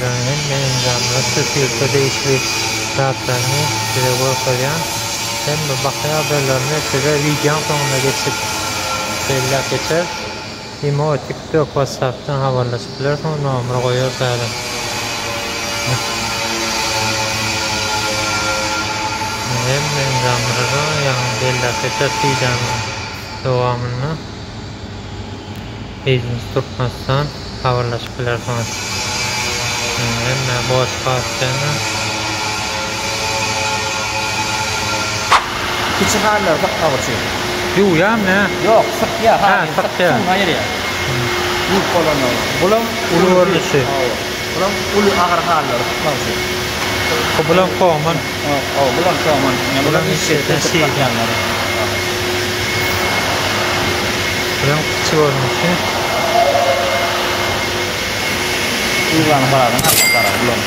belirlenen menzamlar sürtüyorsa değişli saatlerini size koyacağım. Hem de bakıya haberlerini size videonun sonuna geçip belli geçer. İmo, TikTok, WhatsApp'tan haberleşipler sonra numara koyuyor zaten. Hem menzamları yani belli geçer videonun devamını İziniz tutmazsan haberleşipler sonra. Hem boş kalktığını Küçük haller bak kavuruyor. Yok ya ne? Yok, sık ya. Ha, sık ya. Hayır ya. Büyük olan o. Bulam ulu örnüşü. Bulam ulu ağır haller kavuruyor. Bulam koman. Bulam koman. Bulam işletten yanları. Bulam küçük örnüşü. Ulan paradan arka para bulam.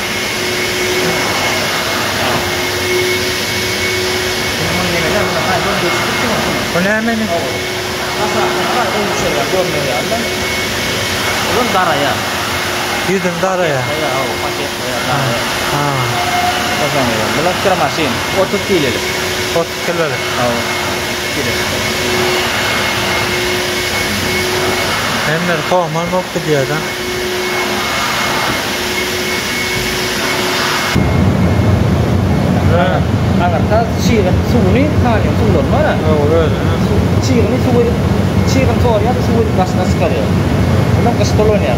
Bu ne hemen? Ulan dara ya. Yüzüm dara ya. Paket ya. Ha. Bulan kira mesin. 30 kilo. 30 kilo. Hemen koman mı gidiyor da? Agar chiran suwi kali sulon mana? Öyle. Chiran suwi chiran soya suwi gas kali. Ulang gas tolon ya.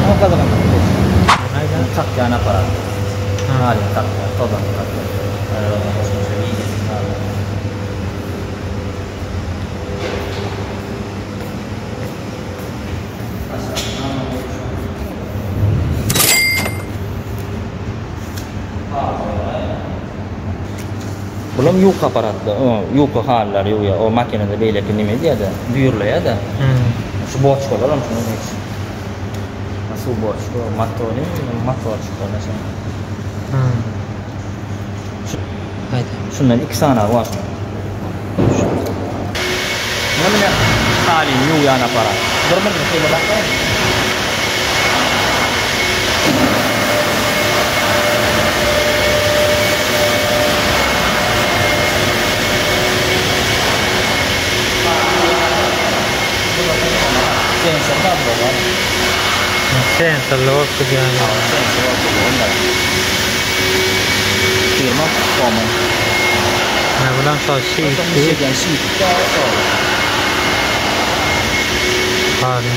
Apa kata kan? Ayah tak jana para. Hal tak todan tak. Belum yuk aparatda, yuk haller yuk ya, o makinede böyle ki nime diye de, duyurluyor da. Şu boçkalar ama şunu ne? Nasıl boçka? Motor çıkıyor mesela. Haydi. Şundan 2 tane var. Mana kali yuk yana aparat. Bermen ke belakang. Sensorlar var. Sensorlar kucağına. Sensorlar var. Firma Common. Ne bulan saçı Sekian sih. Hadi.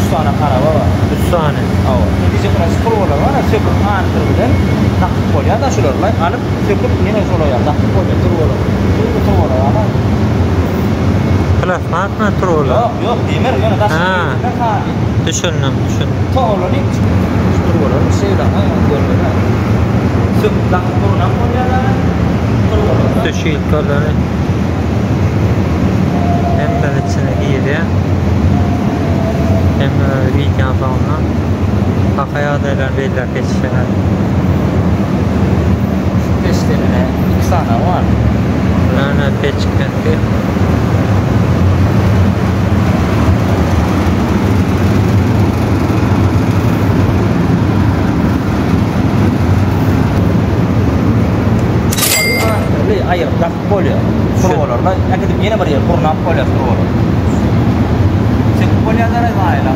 Tane araba var. 3 tane. Bizi burası kurulur var. Söküp antırıdan nakit koyuyor da şularla alıp söküp yine şuraya nakit koyuyor. Turbolar ama. Plasmat mı turbolar? Yok demir yana da düşündüm. Turbolar ne? Turbolar bir şey daha görüyor. Söküp nakit koyuyor da turbolar. Döşeğilkaları. Hem de içine giydi. adaylar belirlep geçişler. Peşlerine 2 tane var. Aynen peçkenti. Air dak bolya. Provalarla akadip yine bir yer kurunap bolya provalar. Sen bolyalara gayla.